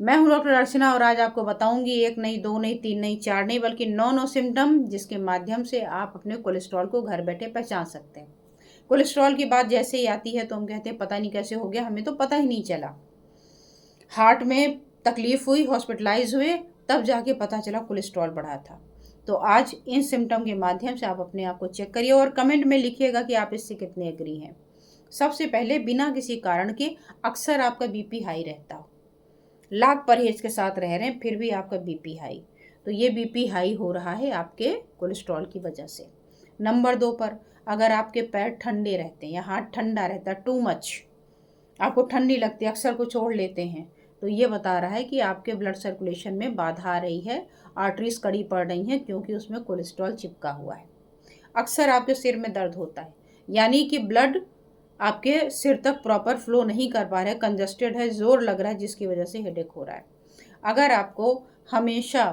मैं हूं डॉक्टर अर्चना और आज आपको बताऊंगी एक नहीं, दो नहीं, तीन नहीं, चार नहीं, बल्कि 9 सिम्टम जिसके माध्यम से आप अपने कोलेस्ट्रॉल को घर बैठे पहचान सकते हैं। कोलेस्ट्रॉल की बात जैसे ही आती है तो हम कहते हैं पता नहीं कैसे हो गया, हमें तो पता ही नहीं चला। हार्ट में तकलीफ हुई, हॉस्पिटलाइज हुए, तब जाके पता चला कोलेस्ट्रॉल बढ़ा था। तो आज इन सिम्टम के माध्यम से आप अपने आप को चेक करिए और कमेंट में लिखिएगा कि आप इससे कितने एग्री हैं। सबसे पहले, बिना किसी कारण के अक्सर आपका बीपी हाई रहता हो, लाख परहेज के साथ रह रहे हैं फिर भी आपका बीपी हाई, तो ये बीपी हाई हो रहा है आपके कोलेस्ट्रॉल की वजह से। नंबर 2 पर, अगर आपके पैर ठंडे रहते हैं या हाथ ठंडा रहता है, टू मच, आपको ठंडी लगती है, अक्सर कुछ ओढ़ लेते हैं, तो ये बता रहा है कि आपके ब्लड सर्कुलेशन में बाधा आ रही है, आर्टरीज कड़ी पड़ रही हैं क्योंकि उसमें कोलेस्ट्रॉल चिपका हुआ है। अक्सर आपके सिर में दर्द होता है, यानी कि ब्लड आपके सिर तक प्रॉपर फ्लो नहीं कर पा रहा है, कंजस्टेड है, जोर लग रहा है, जिसकी वजह से हेडेक हो रहा है। अगर आपको हमेशा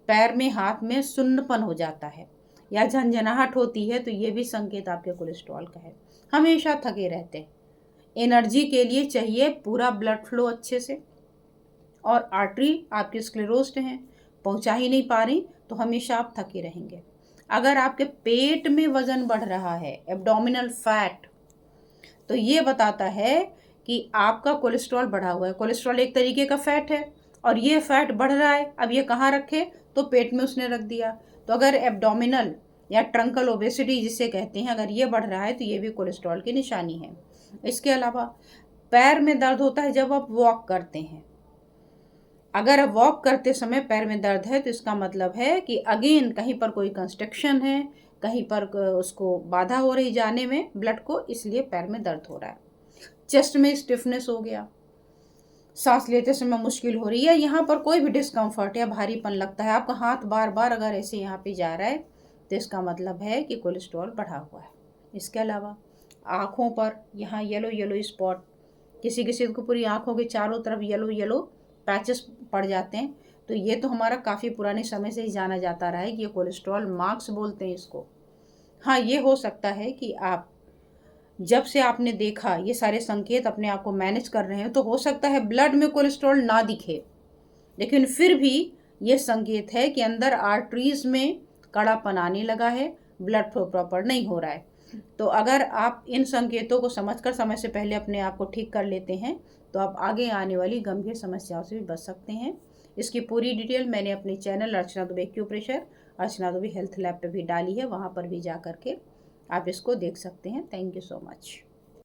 पैर में, हाथ में सुन्नपन हो जाता है या झंझनाहट होती है, तो ये भी संकेत आपके कोलेस्ट्रॉल का है। हमेशा थके रहते हैं, एनर्जी के लिए चाहिए पूरा ब्लड फ्लो अच्छे से, और आर्टरी आपकी स्क्लेरोस्ड हैं, पहुंचा ही नहीं पा रही, तो हमेशा आप थके रहेंगे। अगर आपके पेट में वजन बढ़ रहा है, एब्डोमिनल फैट, तो ये बताता है कि आपका कोलेस्ट्रॉल बढ़ा हुआ है। कोलेस्ट्रॉल एक तरीके का फैट है और ये फैट बढ़ रहा है, अब ये कहाँ रखे, तो पेट में उसने रख दिया। तो अगर एब्डोमिनल या ट्रंकल ओबेसिटी जिसे कहते हैं, अगर ये बढ़ रहा है तो ये भी कोलेस्ट्रॉल की निशानी है। इसके अलावा पैर में दर्द होता है जब आप वॉक करते हैं। अगर आप वॉक करते समय पैर में दर्द है तो इसका मतलब है कि अगेन कहीं पर कोई कंस्ट्रक्शन है, कहीं पर उसको बाधा हो रही जाने में ब्लड को, इसलिए पैर में दर्द हो रहा है। चेस्ट में स्टिफनेस हो गया, सांस लेते समय मुश्किल हो रही है, यहाँ पर कोई भी डिस्कम्फर्ट या भारीपन लगता है, आपका हाथ बार बार अगर ऐसे यहाँ पे जा रहा है, तो इसका मतलब है कि कोलेस्ट्रॉल बढ़ा हुआ है। इसके अलावा आँखों पर यहाँ येलो येलो स्पॉट, किसी किसी को पूरी आँखों के चारों तरफ येलो येलो पैचेस पड़ जाते हैं, तो ये तो हमारा काफ़ी पुराने समय से ही जाना जाता रहा है कि ये कोलेस्ट्रॉल मार्क्स बोलते हैं इसको। हाँ, ये हो सकता है कि आप जब से आपने देखा ये सारे संकेत अपने आप को मैनेज कर रहे हैं, तो हो सकता है ब्लड में कोलेस्ट्रॉल ना दिखे, लेकिन फिर भी ये संकेत है कि अंदर आर्टरीज में कड़ापन आने लगा है, ब्लड फ्लो प्रॉपर नहीं हो रहा है। तो अगर आप इन संकेतों को समझकर समय से पहले अपने आप को ठीक कर लेते हैं, तो आप आगे आने वाली गंभीर समस्याओं से भी बच सकते हैं। इसकी पूरी डिटेल मैंने अपने चैनल अर्चना दुबे एक्यूप्रेशर, अर्चना दुबे हेल्थ लैब पे भी डाली है, वहाँ पर भी जा करके आप इसको देख सकते हैं। Thank you so much.